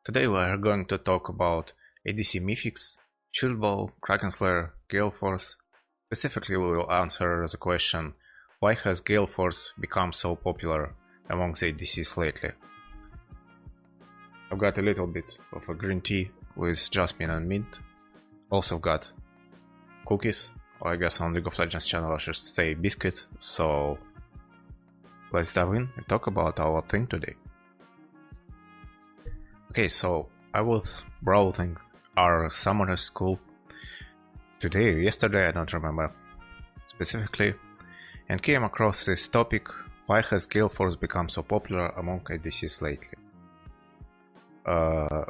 Today we are going to talk about ADC mythics, Shield Bow, Kraken Slayer, Galeforce. Specifically we will answer the question, why has Galeforce become so popular among the ADCs lately? I've got a little bit of a green tea with jasmine and mint. Also got cookies, or I guess on League of Legends channel I should say biscuit, so let's dive in and talk about our thing today. Okay, so I was browsing our summoner school yesterday, I don't remember specifically, and came across this topic, why has Galeforce become so popular among ADCs lately?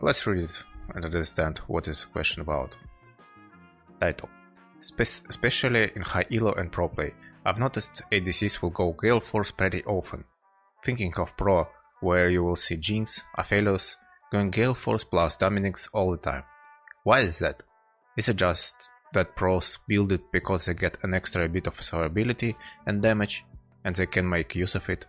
Let's read it and understand what is the question about. Title. Especially in high elo and pro play, I've noticed ADCs will go Galeforce pretty often. Thinking of pro, where you will see Jinx, Aphelios, going Galeforce plus Dominix all the time. Why is that? Is it just that pros build it because they get an extra bit of survivability and damage, and they can make use of it?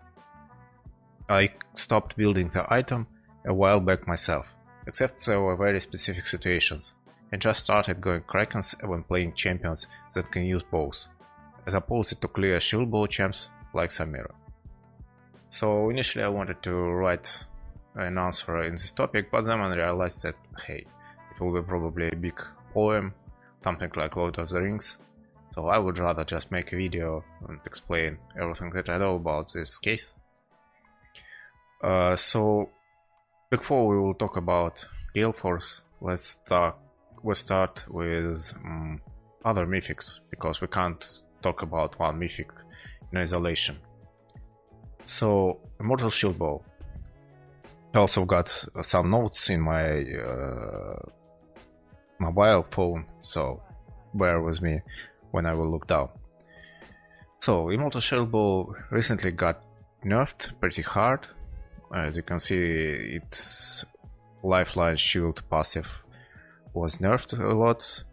I stopped building the item a while back myself, except there were very specific situations, and just started going Krakens when playing champions that can use bows, as opposed to clear shield bow champs like Samira. So initially I wanted to write an answer in this topic, but then I realized that, hey, it will be probably a big poem, something like Lord of the Rings, so I would rather just make a video and explain everything that I know about this case. So before we will talk about Galeforce, let's start with other mythics, because we can't talk about one mythic in isolation. So Immortal Shield Bow. I also got some notes in my mobile phone, so bear with me when I will look down. So Immortal Shield Bow recently got nerfed pretty hard. As you can see, its lifeline shield passive was nerfed a lot.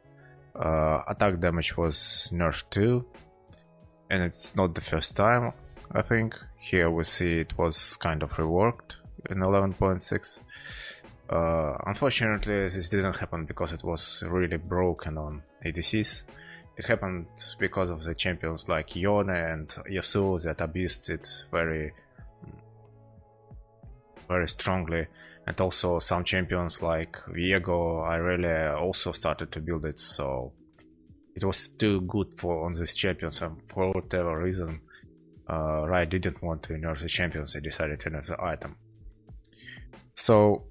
Attack damage was nerfed too, and it's not the first time, I think. Here we see it was kind of reworked in 11.6. Unfortunately this didn't happen because it was really broken on ADCs. It happened because of the champions like Yone and Yasuo that abused it very strongly, and also some champions like Viego, Irelia also started to build it, so it was too good on these champions, and for whatever reason Riot didn't want to nerf the champions, they decided to nerf the item. So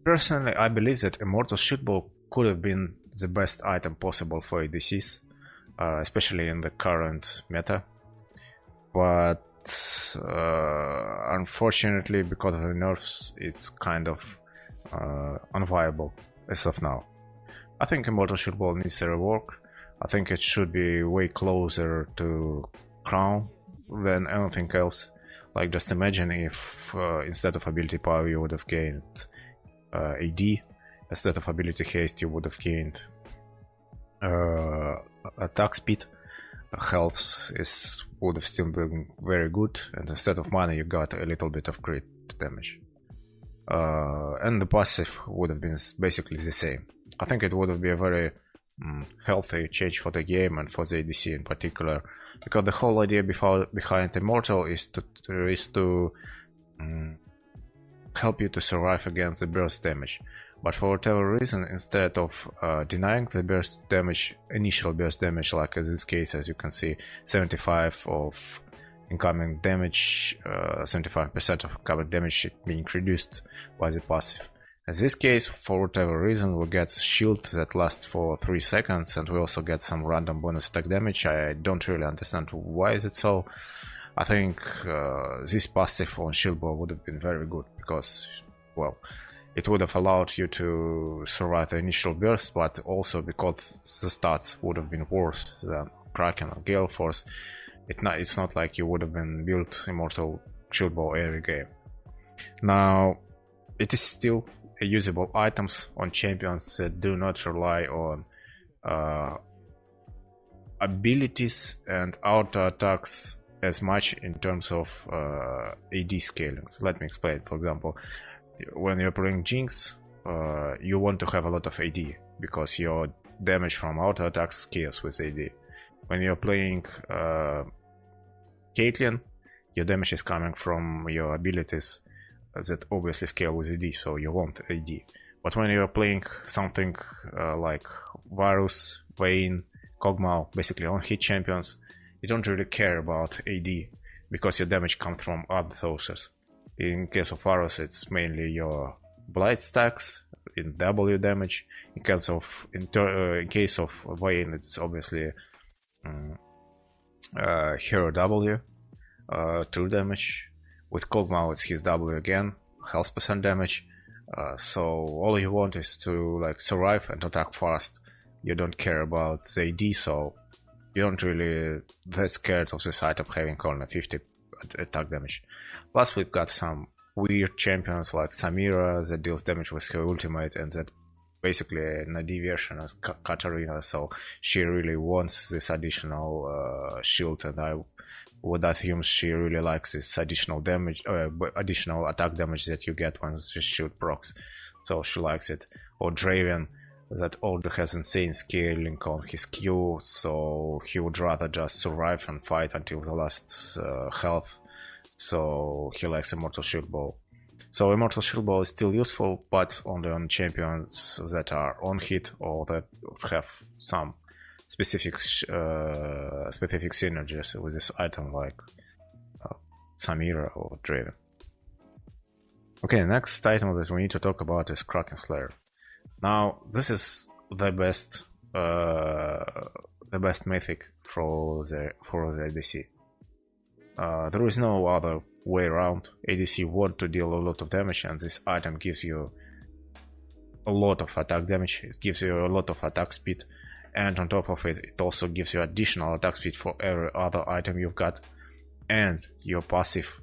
personally I believe that Immortal Shield Bow could have been the best item possible for ADCs, especially in the current meta, but unfortunately because of the nerfs it's kind of unviable as of now. I think Immortal Shield Bow needs a rework. I think it should be way closer to Crown than anything else. Like, just imagine if instead of ability power you would have gained AD, instead of ability haste you would have gained attack speed. Health would have still been very good, and instead of mana you got a little bit of crit damage. And the passive would have been basically the same. I think it would have been a very healthy change for the game and for the ADC in particular, because the whole idea behind Immortal is to help you to survive against the burst damage. But for whatever reason, instead of denying the burst damage, initial burst damage, like in this case, as you can see, 75 of incoming damage, 75% of incoming damage being reduced by the passive. In this case, for whatever reason, we get shield that lasts for 3 seconds, and we also get some random bonus attack damage. I don't really understand why is it so. I think this passive on Shield Bow would have been very good, because, well, it would have allowed you to survive the initial burst, but also because the stats would have been worse than Kraken or Galeforce, it's not like you would have been built Immortal Shield Bow every game. Now, it is still usable items on champions that do not rely on abilities and auto attacks as much in terms of AD scaling. So let me explain. For example, when you're playing Jinx, you want to have a lot of AD, because your damage from auto attacks scales with AD. When you're playing Caitlyn, your damage is coming from your abilities that obviously scale with AD, so you want AD. But when you're playing something like Varus, Vayne, Kog'Maw, basically on-hit champions, you don't really care about AD, because your damage comes from other sources. In case of Varus, it's mainly your Blight stacks in W damage. In case of Vayne, it's obviously Hero W, true damage. With Kog'Maw, it's his W again, health percent damage. So all you want is to like survive and attack fast. You don't care about the AD, so you don't really that scared of this item having only 50 attack damage. Plus we've got some weird champions like Samira that deals damage with her ultimate, and that basically an AD version of Katarina, so she really wants this additional shield, and I would assume she really likes this additional damage, additional attack damage that you get when the shield procs, so she likes it. Or Draven, that already has insane scaling on his Q, so he would rather just survive and fight until the last health, so he likes Immortal Shield Bow. So Immortal Shield Bow is still useful, but only on champions that are on hit or that have some specific synergies with this item, like Samira or Draven. Okay, next item that we need to talk about is Kraken Slayer. Now, this is the best mythic for the ADC. There is no other way around. ADC want to deal a lot of damage, and this item gives you a lot of attack damage. It gives you a lot of attack speed, and on top of it, it also gives you additional attack speed for every other item you've got. And your passive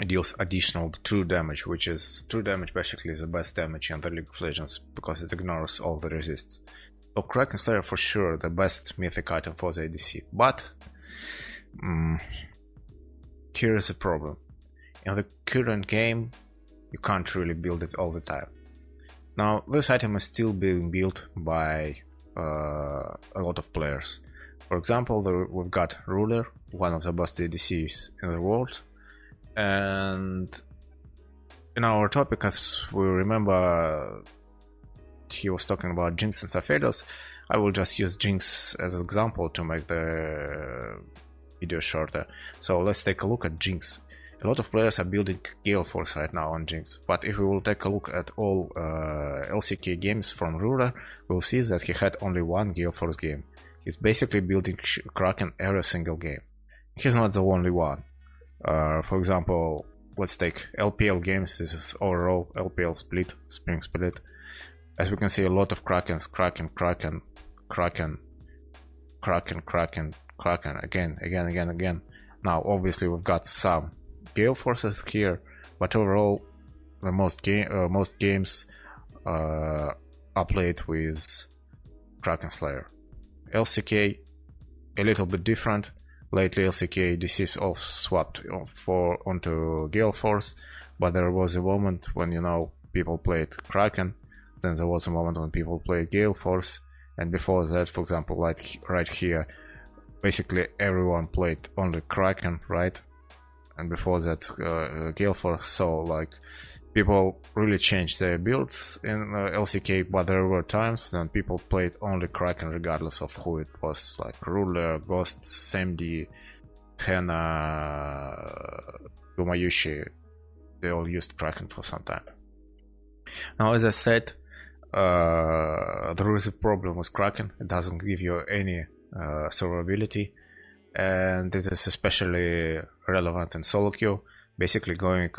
deals additional true damage, which is true damage basically is the best damage in the League of Legends, because it ignores all the resists. So Kraken Slayer for sure the best mythic item for the ADC, but here is a problem. In the current game, you can't really build it all the time. Now, this item is still being built by a lot of players. For example, we've got Ruler, one of the best ADCs in the world, and in our topic, as we remember, he was talking about Jinx and Saphelios. I will just use Jinx as an example to make the video shorter. So let's take a look at Jinx. A lot of players are building Galeforce right now on Jinx, but if we will take a look at all LCK games from Ruler, we'll see that he had only one Galeforce game. He's basically building Kraken every single game. He's not the only one. For example, let's take LPL games. This is overall LPL split, spring split. As we can see, a lot of Krakens, Kraken, again. Now, obviously, we've got some Galeforces here, but overall, the most games are played with Kraken Slayer. LCK, a little bit different. Lately, LCK ADCs all swapped onto Galeforce, but there was a moment when, people played Kraken, then there was a moment when people played Galeforce, and before that, for example, like right here, basically everyone played only Kraken, right? And before that, Galeforce. So like people really changed their builds in LCK, but there were times when people played only Kraken regardless of who it was, like Ruler, Ghost, Samdi, Hena, Gumayushi. They all used Kraken for some time. Now, as I said, there is a problem with Kraken. It doesn't give you any survivability, and it is especially relevant in solo queue. Basically, going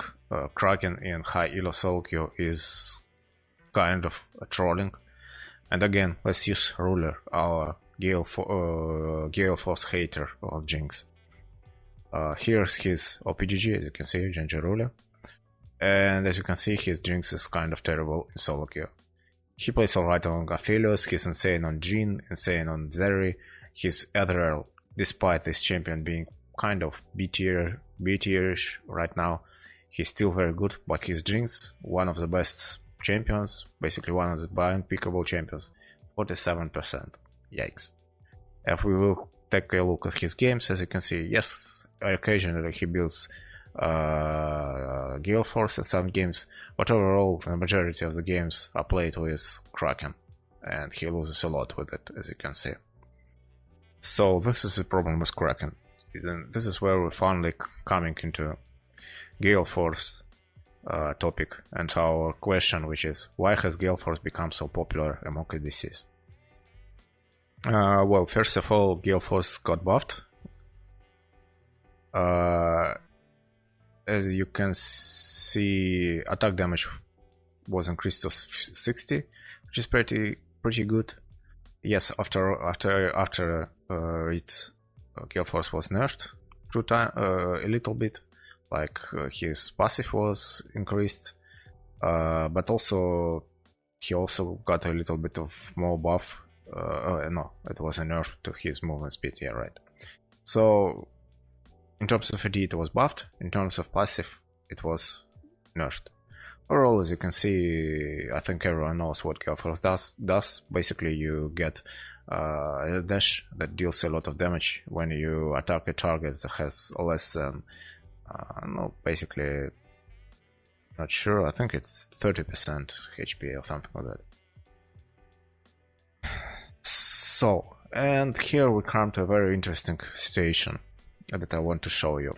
Kraken in high elo solo queue is kind of a trolling. And again, let's use Ruler, our Galeforce hater of Jinx. Here's his OPGG, as you can see, Ginger Ruler. And as you can see, his Jinx is kind of terrible in solo queue. He plays alright on Aphelios, he's insane on Jhin, insane on Zeri. He's Ethereal, despite this champion being kind of B-tierish right now. He's still very good, but he's Jinx, one of the best champions, basically one of the unpickable champions, 47%. Yikes. If we will take a look at his games, as you can see, yes, occasionally he builds Galeforce in some games, but overall the majority of the games are played with Kraken, and he loses a lot with it, as you can see. So this is the problem with Kraken. This is where we're finally coming into Galeforce topic and our question, which is, why has Galeforce become so popular among ADCs? Well, first of all, Galeforce got buffed. As you can see, attack damage was increased to 60, which is pretty good. Yes, after it, Galeforce was nerfed through time a little bit, like his passive was increased, but also he also got a little bit of more buff. No, it was a nerf to his movement speed. Yeah, right. So in terms of AD, it was buffed. In terms of passive, it was nerfed. Overall, as you can see, I think everyone knows what Galeforce does. Basically, you get a dash that deals a lot of damage when you attack a target that has less than, no, basically, not sure, I think it's 30% HP or something like that. So, and here we come to a very interesting situation that I want to show you.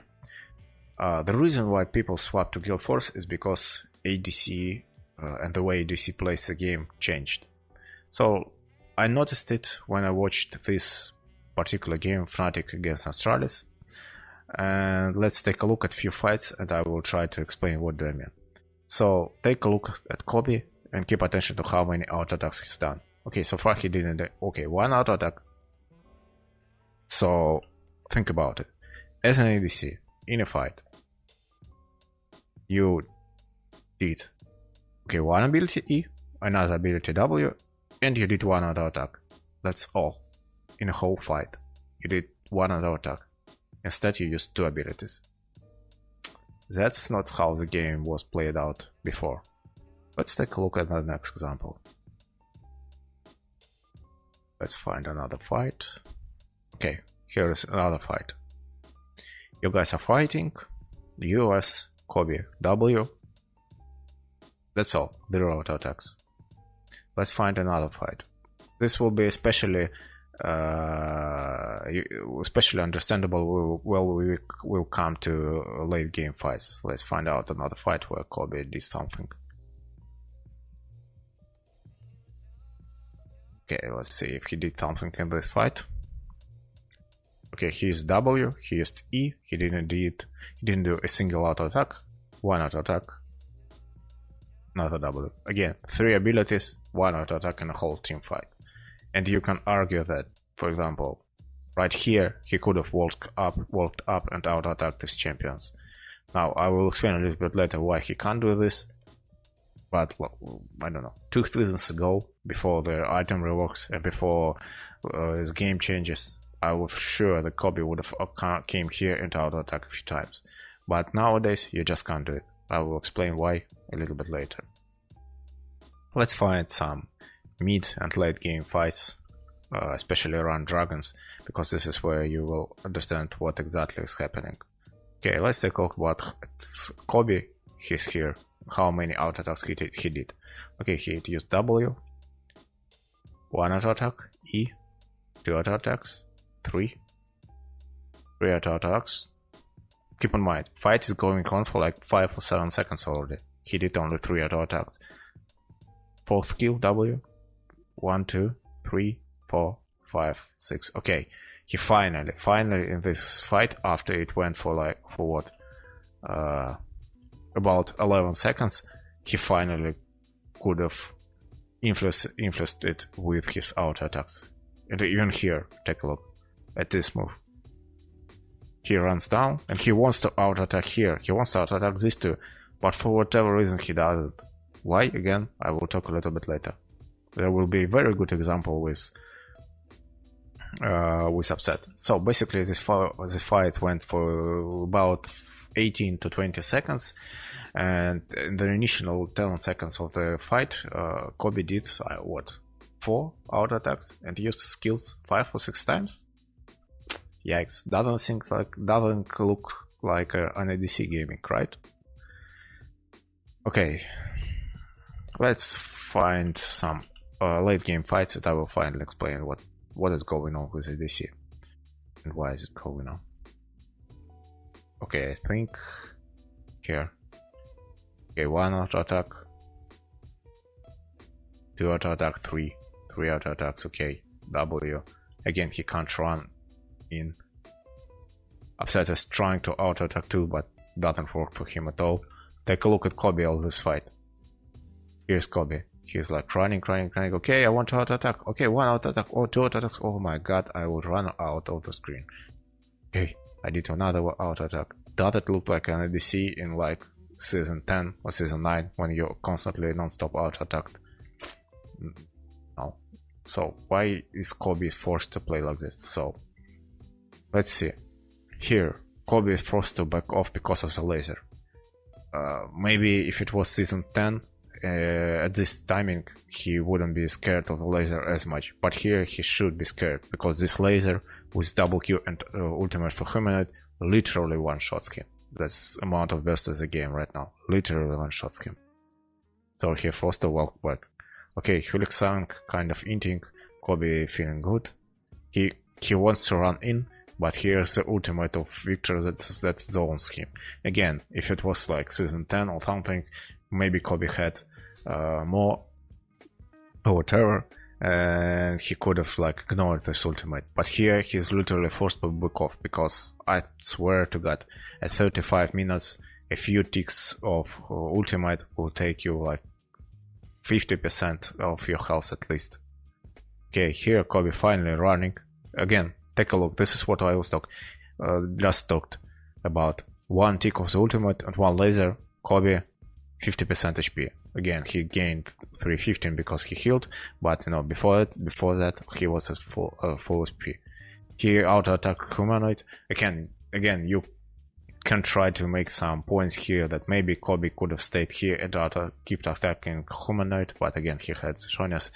The reason why people swap to Galeforce is because ADC and the way ADC plays the game changed. So I noticed it when I watched this particular game, Fnatic against Astralis. And let's take a look at a few fights and I will try to explain what do I mean. So take a look at Kobe and keep attention to how many auto attacks he's done. Okay, so far he didn't. Okay, one auto attack. So think about it. As an ADC in a fight, you did one ability E, another ability W, and you did one auto attack. That's all. In a whole fight, you did one auto attack. Instead, you used two abilities. That's not how the game was played out before. Let's take a look at the next example. Let's find another fight. Okay, here is another fight. You guys are fighting. US, Kobe, W. That's all. 0 auto attacks. Let's find another fight. This will be especially understandable when we will come to late game fights. Let's find out another fight where Kobe did something. Okay, let's see if he did something in this fight. Okay, he used W, he used E, he didn't do a single auto attack, one auto attack, another W. Again, 3 abilities, one auto attack in a whole team fight. And you can argue that, for example, right here, he could have walked up and auto attacked his champions. Now, I will explain a little bit later why he can't do this. But, well, I don't know, 2 seasons ago, before the item reworks and before his game changes, I was sure that Kobe would have came here and auto attack a few times. But nowadays, you just can't do it. I will explain why a little bit later. Let's find some mid and late game fights, especially around dragons, because this is where you will understand what exactly is happening. Okay, let's take a look what Kobe, he's here. How many auto attacks he did. Okay, he used W, 1 auto attack, E, 2 auto attacks, 3 auto attacks. Keep in mind, fight is going on for like 5 or 7 seconds already. He did only 3 auto attacks. 4th kill, W, 1, 2, 3, 4, 5, 6. Okay, he finally in this fight, after it went for what? About 11 seconds, he finally could have influenced it with his auto attacks. And even here, take a look at this move. He runs down and he wants to auto attack here. He wants to auto attack these two, but for whatever reason he doesn't. Why? Again, I will talk a little bit later. There will be a very good example with Upset. So basically, this fight went for about 18 to 20 seconds. And in the initial 10 seconds of the fight, Kobe did what, 4 auto attacks and used skills 5 or 6 times. Yikes! Doesn't look like an ADC gaming, right? Okay, let's find some late game fights that I will finally explain what is going on with ADC and why is it going on. Okay, I think here. Okay, 1 auto attack, 2 auto attack, 3 auto attacks. Okay, W. Again, he can't run in. Upset is trying to auto attack too, but doesn't work for him at all. Take a look at Kobe all this fight. Here's Kobe. He's like running. Okay, I want to auto attack. Okay, 1 auto attack. Oh, 2 auto attacks. Oh my god, I would run out of the screen. Okay, I did another auto attack. Does it look like an ADC in like season 10 or season 9 when you're constantly non-stop auto attacked? No. So why is Kobe forced to play like this? So let's see. Here, Kobe is forced to back off because of the laser. Maybe if it was season 10, at this timing he wouldn't be scared of the laser as much, but here he should be scared because this laser with double Q and ultimate for humanoid literally one-shots him. That's amount of burst in the game right now. Literally one-shots him. So he forced to walk back. Okay, Hulik Sang kind of inting. Kobe feeling good. He wants to run in, but here's the ultimate of Victor that zones him. Again, if it was like season 10 or something, maybe Kobe had more or whatever, and he could have like ignored this ultimate. But here he's literally forced to back off because I swear to god, at 35 minutes a few ticks of ultimate will take you like 50% of your health at least. Okay, here Kobe finally running. Again, take a look. This is what I was just talked about. 1 tick of the ultimate and 1 laser. Kobe 50% HP. Again, he gained 315 because he healed, but you know, before that he was at full HP. He auto attack humanoid. Again, you can try to make some points here that maybe Kobe could have stayed here and kept attacking humanoid, but again he had Shonias.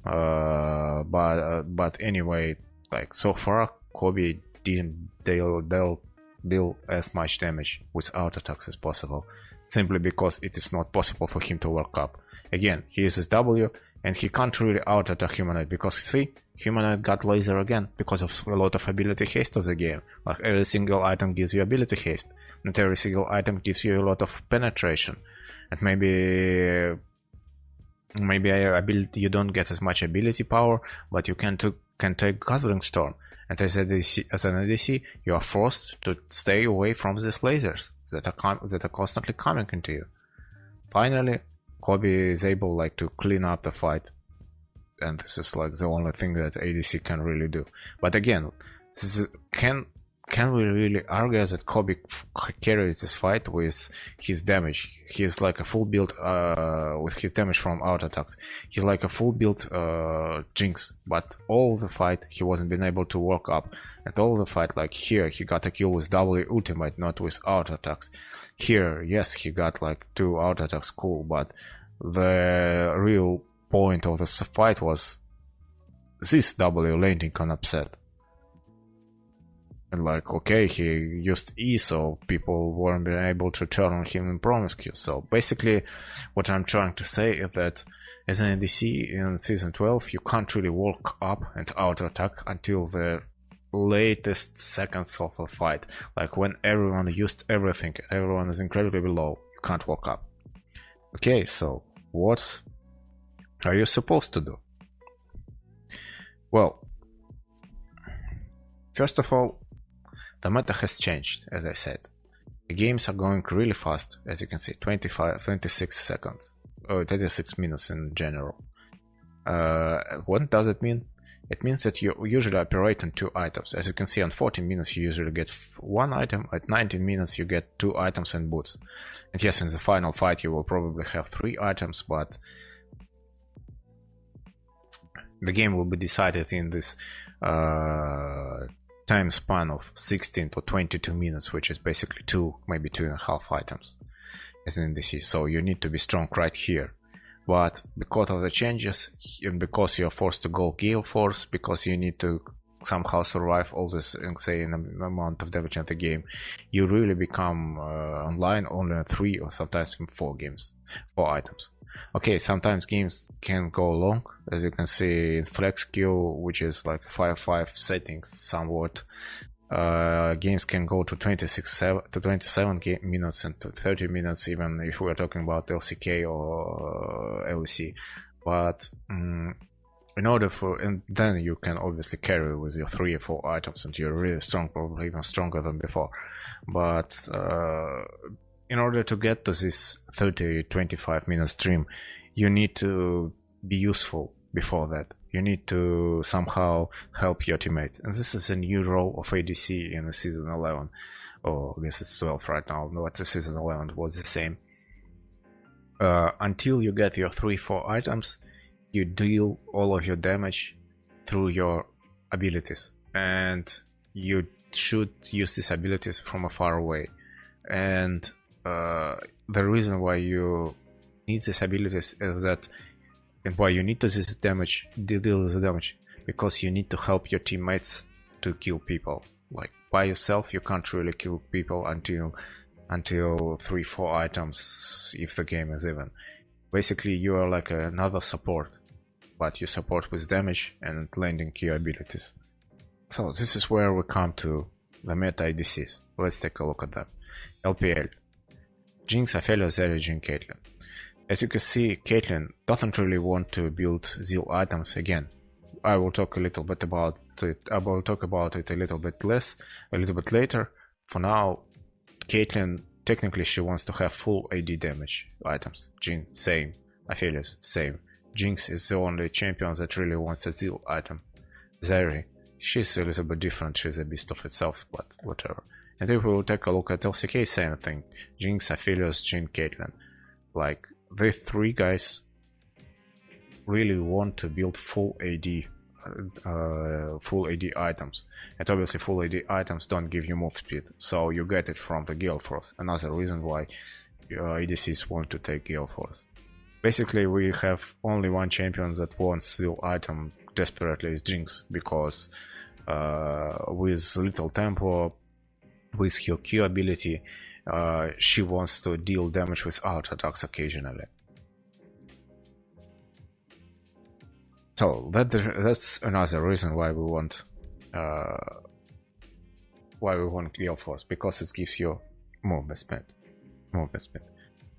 But anyway, like so far Kobe didn't deal as much damage with auto attacks as possible, simply because it is not possible for him to work up. Again, he uses W and he can't really auto attack humanoid because see, humanoid got laser again because of a lot of ability haste of the game. Like every single item gives you ability haste, and every single item gives you a lot of penetration, and maybe ability, you don't get as much ability power, but you can take Gathering Storm. And as an ADC, you are forced to stay away from these lasers that are constantly coming into you. Finally, Kobe is able like to clean up the fight, and this is like the only thing that ADC can really do. But again, can we really argue that Kobe carries this fight with his damage? He's like a full build with his damage from auto attacks. He's like a full build Jinx, but all the fight he wasn't been able to work up. And all the fight, like here, he got a kill with double ultimate, not with auto attacks. Here, yes, he got like 2 auto attacks, cool, but the real point of the fight was this W landing on upset. And like, okay, he used E, so people weren't being able to turn on him in promiscuous. So basically, what I'm trying to say is that as an ADC in season 12, you can't really work up and auto attack until the latest seconds of a fight. Like when everyone used everything, everyone is incredibly low, you can't work up. Okay, so what are you supposed to do? Well, first of all, the meta has changed, as I said. The games are going really fast, as you can see, 26 seconds, or 26 minutes in general. What does it mean? It means that you usually operate on 2 items. As you can see, on 14 minutes you usually get 1 item, at 19 minutes you get 2 items and boots. And yes, in the final fight you will probably have 3 items, but the game will be decided in this time span of 16 to 22 minutes, which is basically 2, maybe 2.5 items. as an ADC, so you need to be strong right here. But because of the changes, and because you're forced to go Galeforce, because you need to somehow survive all this insane amount of damage in the game, you really become online only 3 or sometimes 4 items. Okay, sometimes games can go long, as you can see in flex queue, which is like 5-5 settings somewhat. Games can go to 27 minutes and to 30 minutes, even if we're talking about LCK or LEC. But in order for, and then you can obviously carry with your 3 or 4 items and you're really strong, probably even stronger than before. But in order to get to this 30-25 minute stream, you need to be useful before that. You need to somehow help your teammate. And this is a new role of ADC in the season 11. Oh, I guess it's 12 right now, but the season 11 was the same. Until you get your 3-4 items, you deal all of your damage through your abilities. And you should use these abilities from far away. And the reason why you need these abilities is that, and why you need to deal with the damage, because you need to help your teammates to kill people. Like by yourself, you can't really kill people until 3-4 items, if the game is even. Basically, you are like another support, but you support with damage and landing key abilities. So this is where we come to the meta ADCs. Let's take a look at that. LPL: Jinx, Ophelia, Zarya, Jhin, Caitlyn. As you can see, Caitlyn doesn't really want to build Zeal items again. I will talk a little bit about it. I will talk about it a little bit later. For now, Caitlyn, technically she wants to have full AD damage items. Jhin, same. Ophelia, same. Jinx is the only champion that really wants a Zeal item. Zarya, she's a little bit different, she's a beast of itself, but whatever. And if we will take a look at LCK, same thing. Jinx, Ophelia, Jhin, Caitlyn. Like, the 3 guys really want to build full AD items, and obviously full AD items don't give you move speed, so you get it from the Galeforce. Another reason why ADCs want to take Galeforce. Basically, we have only one champion that wants the item desperately, is Jinx, because with little tempo, with her Q ability, she wants to deal damage with art attacks occasionally. So that's another reason why we want Galeforce, because it gives you movement speed.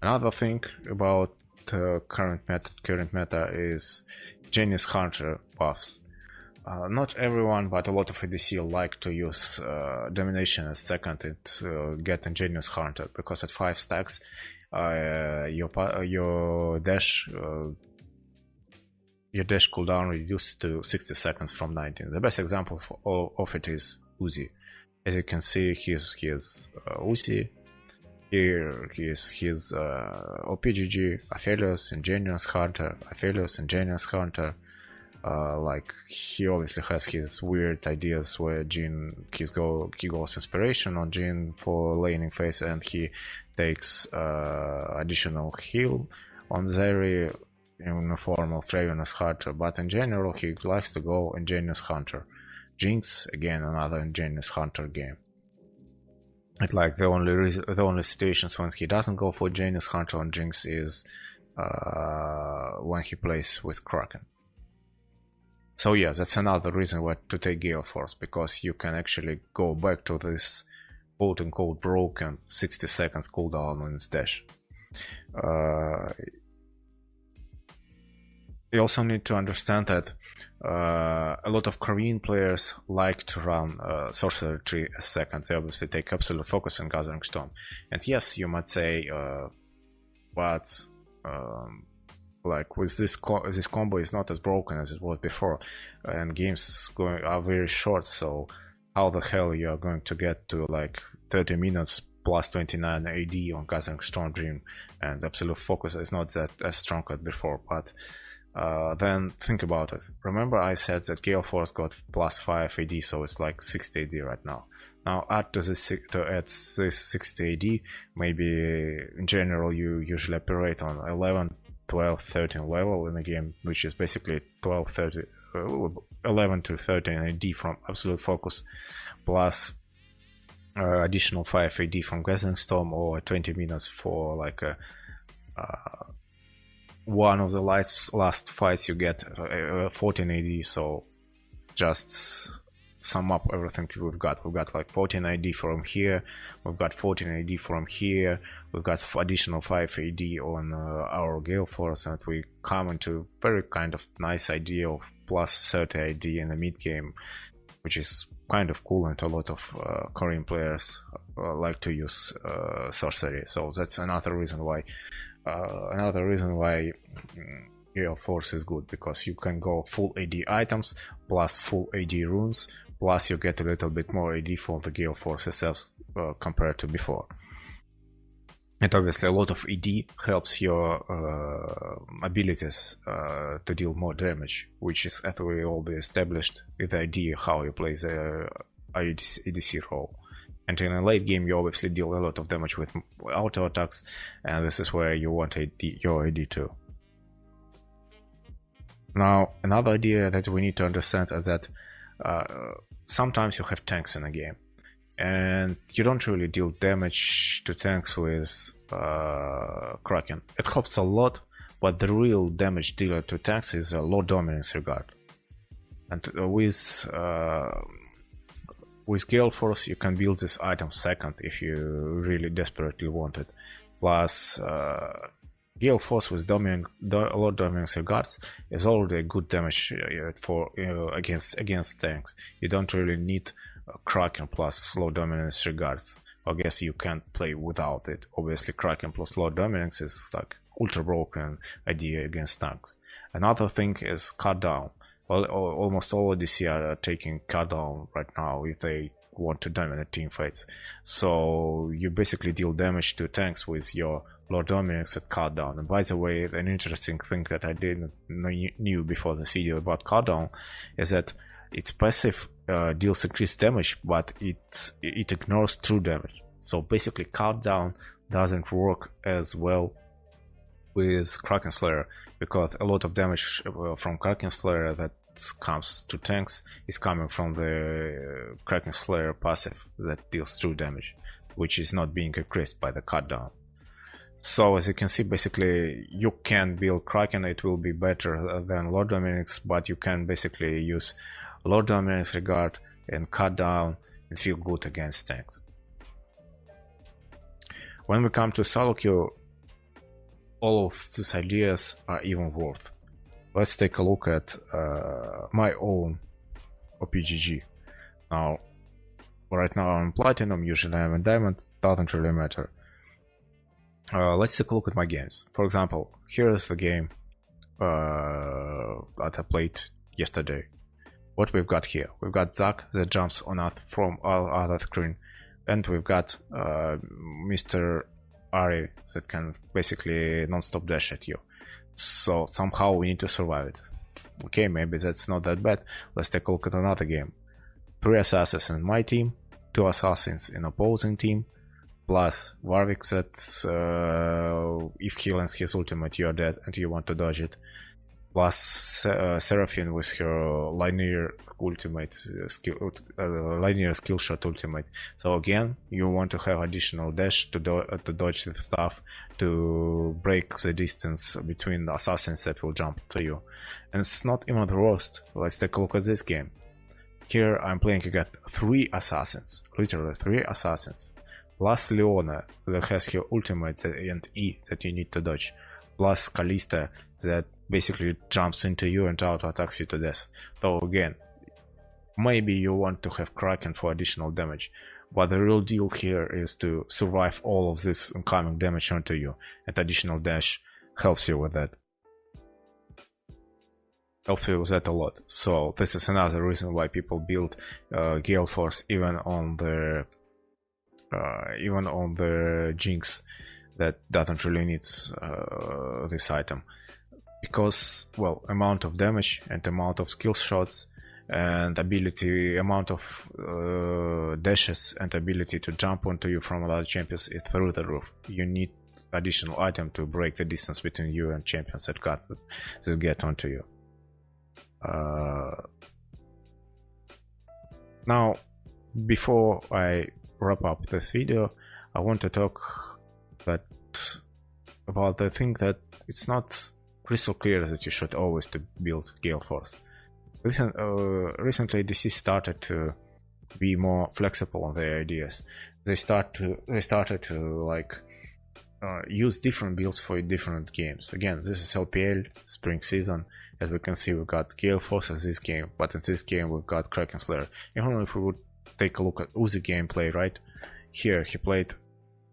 Another thing about current meta is Genius Hunter buffs. Not everyone, but a lot of ADC like to use Domination as second and get Ingenious Hunter, because at 5 stacks your dash cooldown reduced to 60 seconds from 19. The best example of it is Uzi. As you can see, he's Uzi. Here is his OPGG, Aphelios, Ingenious Hunter, like he obviously has his weird ideas where he goes inspiration on Jhin for laning phase, and he takes additional heal on Zarya in the form of Ravenous Hunter, but in general he likes to go Ingenious Hunter. Jinx, again another Ingenious Hunter game. It's like the only situations when he doesn't go for Ingenious Hunter on Jinx is when he plays with Kraken. So yeah, that's another reason why to take Galeforce, because you can actually go back to this quote-unquote broken 60 seconds cooldown on its dash. You also need to understand that a lot of Korean players like to run Sorcerer Tree as second. They obviously take absolute focus on Gathering Storm. And yes, you might say, but like with this combo is not as broken as it was before, and games are very short, so how the hell you are going to get to like 30 minutes plus 29 AD on Gathering Storm Dream, and absolute focus is not that as strong as before. But then think about it. Remember I said that Galeforce got plus 5 AD, so it's like 60 AD right now. Now add to this 60 AD, maybe in general you usually operate on 11, 12, 13 level in the game, which is basically 12, 30, 11 to 13 AD from Absolute Focus, plus additional 5 AD from Gathering Storm, or 20 minutes for like a one of the last fights you get 14 AD. So just sum up everything we've got like 14 AD from here, we've got 14 AD from here, we've got additional 5 AD on our Galeforce, and we come into very kind of nice idea of plus 30 AD in the mid game, which is kind of cool, and a lot of Korean players like to use sorcery. So that's another reason why Galeforce is good, because you can go full AD items plus full AD runes, plus you get a little bit more AD from the Galeforce itself compared to before. And obviously a lot of AD helps your abilities to deal more damage, which is, as we already established, the idea how you play the ADC role. And in a late game you obviously deal a lot of damage with auto attacks, and this is where you want your AD too. Now another idea that we need to understand is that sometimes you have tanks in a game, and you don't really deal damage to tanks with Kraken. It helps a lot, but the real damage dealer to tanks is a low dominance regard. And with Galeforce you can build this item second if you really desperately want it. Plus Galeforce with low dominance regards is already a good damage for against tanks. You don't really need Kraken plus low dominance regards. I guess you can't play without it. Obviously Kraken plus low dominance is like ultra broken idea against tanks. Another thing is cut down. Well, almost all ADC are taking cut down right now if they want to dominate team fights. So you basically deal damage to tanks with your low dominance at cut down. And by the way, an interesting thing that I didn't knew before the video about cut down is that its passive deals increased damage, but it ignores true damage. So basically cut down doesn't work as well with Kraken Slayer, because a lot of damage from Kraken Slayer that comes to tanks is coming from the Kraken Slayer passive that deals true damage, which is not being increased by the cut down. So as you can see, basically you can build Kraken, it will be better than low dominance, but you can basically use low dominance regard and cut down and feel good against tanks. When we come to solo queue, all of these ideas are even worth. Let's take a look at my own OPGG. Now, right now I'm platinum, usually I'm in diamond, doesn't really matter. Let's take a look at my games. For example, here is the game that I played yesterday. What we've got here, we've got Zac that jumps on us from our other screen, and we've got Mr. Ari that can basically non-stop dash at you. So somehow we need to survive it. Okay, maybe that's not that bad. Let's take a look at another game. 3 assassins in my team, 2 assassins in opposing team, plus Warwick that if he lands his ultimate you are dead and you want to dodge it, plus Seraphine with her linear ultimate linear skill shot ultimate. So again, you want to have additional dash to dodge the stuff, to break the distance between the assassins that will jump to you. And it's not even the worst. Let's take a look at this game. Here I'm playing against 3 assassins, literally 3 assassins, plus Leona that has her ultimate and E that you need to dodge, plus Kalista that basically jumps into you and auto attacks you to death. So again, maybe you want to have Kraken for additional damage, but the real deal here is to survive all of this incoming damage onto you, and additional dash helps you with that. Helps you with that a lot. So this is another reason why people build Galeforce even on the Jinx that doesn't really need this item. Because, well, amount of damage and amount of skill shots and amount of dashes and ability to jump onto you from other champions is through the roof. You need additional item to break the distance between you and champions that get onto you. Now, before I wrap up this video, I want to talk about the thing that it's not crystal clear that you should always to build Galeforce. Recently, ADC started to be more flexible on their ideas. They started to like use different builds for different games. Again, this is LPL spring season. As we can see, we've got Galeforce in this game, but in this game we've got Kraken Slayer. Even if we would take a look at Uzi gameplay, right here, he played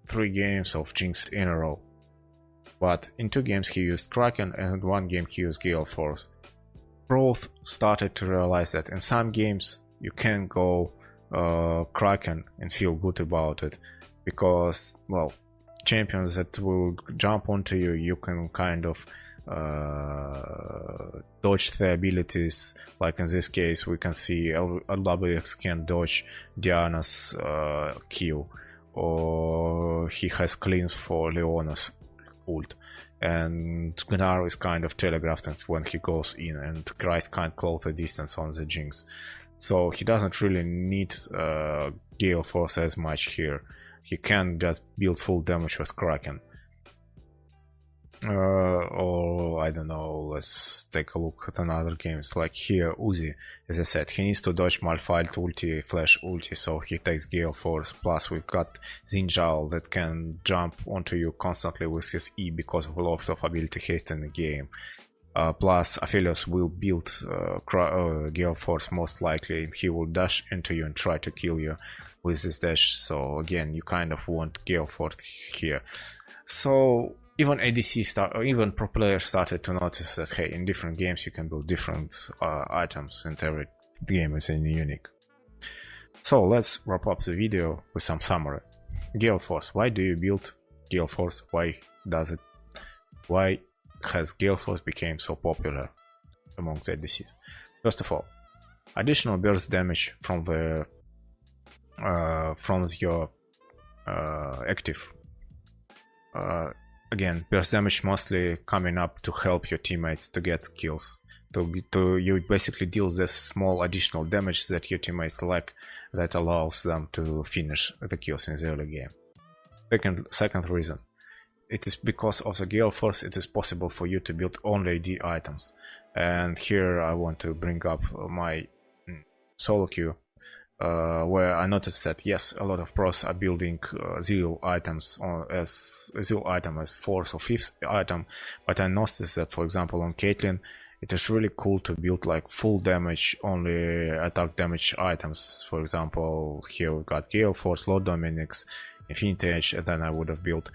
3 games of Jinx in a row, but in 2 games he used Kraken, and in 1 game he used Galeforce. Both started to realize that in some games you can go Kraken and feel good about it, because, well, champions that will jump onto you, you can kind of dodge the abilities. Like in this case, we can see LWX can dodge Diana's Q, or he has cleans for Leona's ult, and Gnar is kind of telegraphed when he goes in, and Christ can't close the distance on the Jinx, so he doesn't really need Galeforce as much here. He can just build full damage with Kraken. Or I don't know, let's take a look at another games. Like here, Uzi, as I said, he needs to dodge Malphite ulti, Flash ulti, so he takes Galeforce. Plus we've got Zinjal that can jump onto you constantly with his E because of a lot of ability haste in the game. Plus Aphelios will build Galeforce most likely, and he will dash into you and try to kill you with this dash. So again, you kind of want Galeforce here. So even even pro players started to notice that, hey, in different games you can build different items, and every game is unique. So let's wrap up the video with some summary. Galeforce. Why do you build Galeforce? Why has Galeforce become so popular among the ADCs? First of all, additional burst damage from your active. Again, burst damage mostly coming up to help your teammates to get kills. You basically deal this small additional damage that your teammates lack, that allows them to finish the kills in the early game. Second reason, it is because of the Galeforce, it is possible for you to build only AD items. And here I want to bring up my solo queue, where I noticed that yes, a lot of pros are building Zeal items as 4th or 5th item, but I noticed that, for example, on Caitlyn, it is really cool to build like full damage, only attack damage items. For example, here we've got Galeforce, Lord Dominic's, Infinity Edge, and then I would have built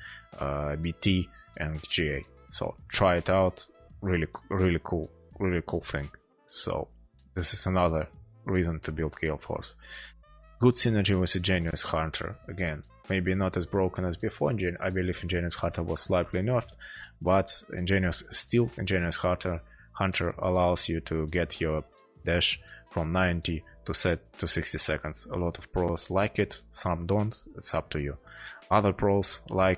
BT and GA. So try it out, really cool thing. So this is another reason to build Galeforce. Good synergy with a Genius Hunter. Again, maybe not as broken as before. I believe Ingenious Hunter was slightly nerfed, but Ingenious Hunter allows you to get your dash from 90 to 60 seconds. A lot of pros like it, some don't, it's up to you. Other pros I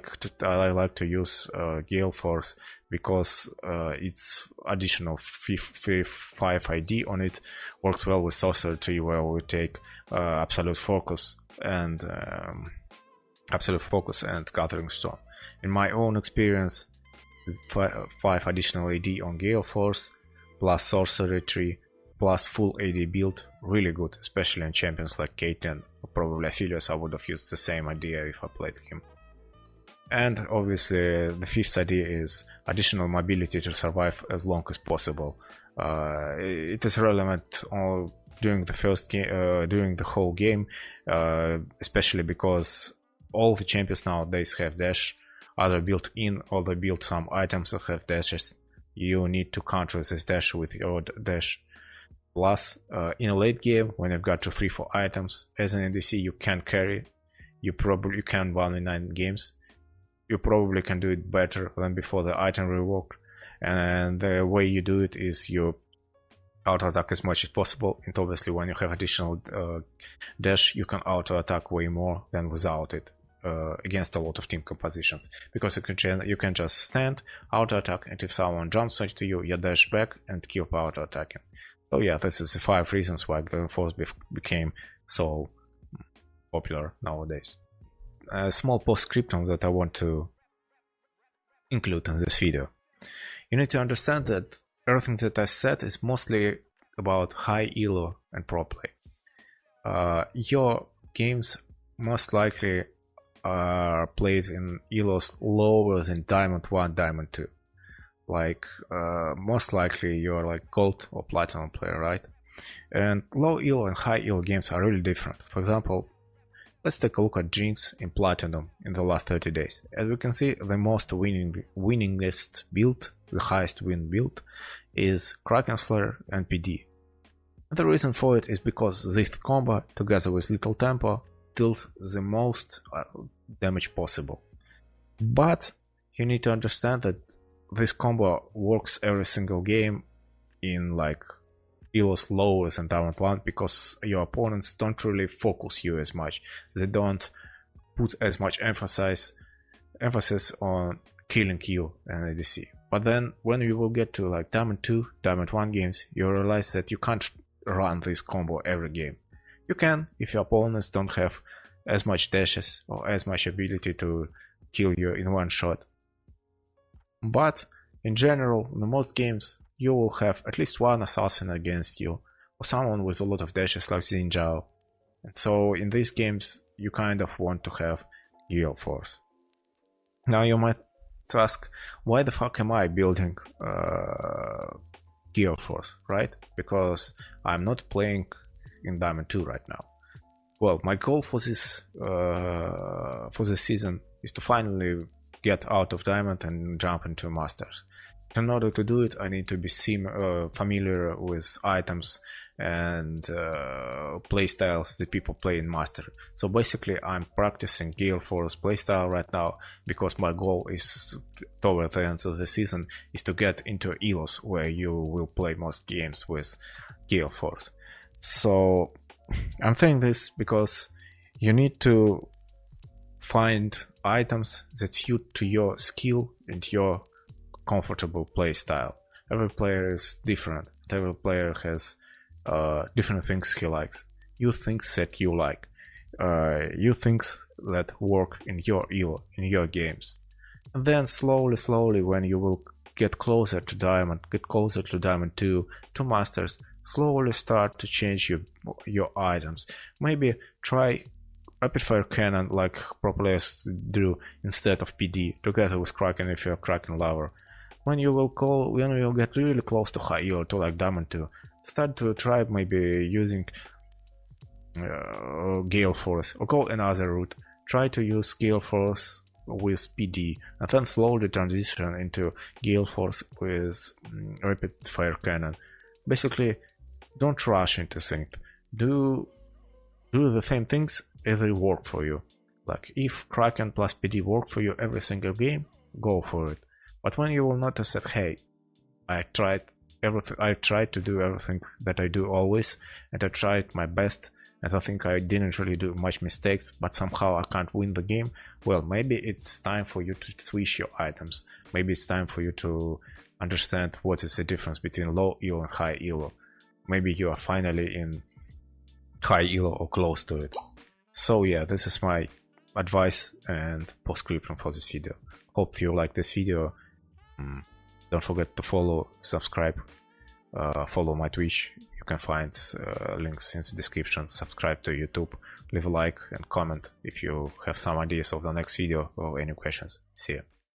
like to use Galeforce because its additional 5 ID on it works well with Sorcerer Tree, where we take Absolute Focus and Gathering Storm. In my own experience, 5 additional AD on Galeforce plus Sorcerer Tree plus full AD build, really good, especially in champions like Caitlyn or probably Aphelios. I would have used the same idea if I played him. And obviously the 5th idea is additional mobility to survive as long as possible. It is relevant during the whole game, especially because all the champions nowadays have dash, either built in or they build some items that have dashes. You need to counter this dash with your dash. Plus, in a late game, when you've got 2-3-4 items, as an ADC you can carry. You can 1 in 9 games. You probably can do it better than before the item rework. And the way you do it is you auto attack as much as possible, and obviously when you have additional dash, you can auto attack way more than without it against a lot of team compositions, because you can just stand, auto attack, and if someone jumps into you, you dash back and keep auto attacking. So yeah, this is the 5 reasons why Galeforce became so popular nowadays. A small postscriptum that I want to include in this video. You need to understand that everything that I said is mostly about high elo and pro play. Your games most likely are played in elos lower than Diamond 1, Diamond 2. Like, most likely you're like Gold or Platinum player, right? And low elo and high elo games are really different. For example, let's take a look at Jinx in Platinum in the last 30 days. As we can see, the most winningest build, the highest win build, is Kraken Slayer and PD. And the reason for it is because this combo, together with little tempo, deals the most damage possible. But you need to understand that this combo works every single game in like elos lower than Diamond 1, because your opponents don't really focus you as much. They don't put as much emphasis on killing you and ADC. But then when you will get to like Diamond 2, Diamond 1 games, you realize that you can't run this combo every game. You can if your opponents don't have as much dashes or as much ability to kill you in one shot. But in general, in most games, you will have at least one assassin against you, or someone with a lot of dashes like Jazzhop. And so in these games, you kind of want to have Galeforce. Now you might ask, why the fuck am I building Galeforce, right? Because I'm not playing in Diamond 2 right now. Well, my goal for this season is to finally get out of Diamond and jump into Masters. In order to do it, I need to be familiar with items and playstyles that people play in Master. So basically, I'm practicing Galeforce playstyle right now, because my goal is, toward the end of the season, is to get into Elos, where you will play most games with Galeforce. So I'm saying this because you need to find items that suit to your skill and your comfortable play style. Every player is different. Every player has different things he likes. You things that you like. You things that work in your elo, in your games. And then slowly, when you will get closer to Diamond, get closer to Diamond 2, to Masters, slowly start to change your items. Maybe try Rapid Fire Cannon like pro players do instead of PD, together with Kraken if you're a Kraken lover. When you will get really close to high elo, to like Diamond 2, start to try maybe using Galeforce, or go another route. Try to use Galeforce with PD, and then slowly transition into Galeforce with Rapid Fire Cannon. Basically, don't rush into things. Do the same things as they work for you. Like if Kraken plus PD work for you every single game, go for it. But when you will notice that, hey, I tried to do everything that I do always, and I tried my best, and I think I didn't really do much mistakes, but somehow I can't win the game, well, maybe it's time for you to switch your items. Maybe it's time for you to understand what is the difference between low elo and high elo. Maybe you are finally in high elo or close to it. So yeah, this is my advice and postscriptum for this video. Hope you like this video. Don't forget to follow, subscribe, follow my Twitch. You can find links in the description. Subscribe to YouTube, leave a like and comment if you have some ideas of the next video or any questions. See ya.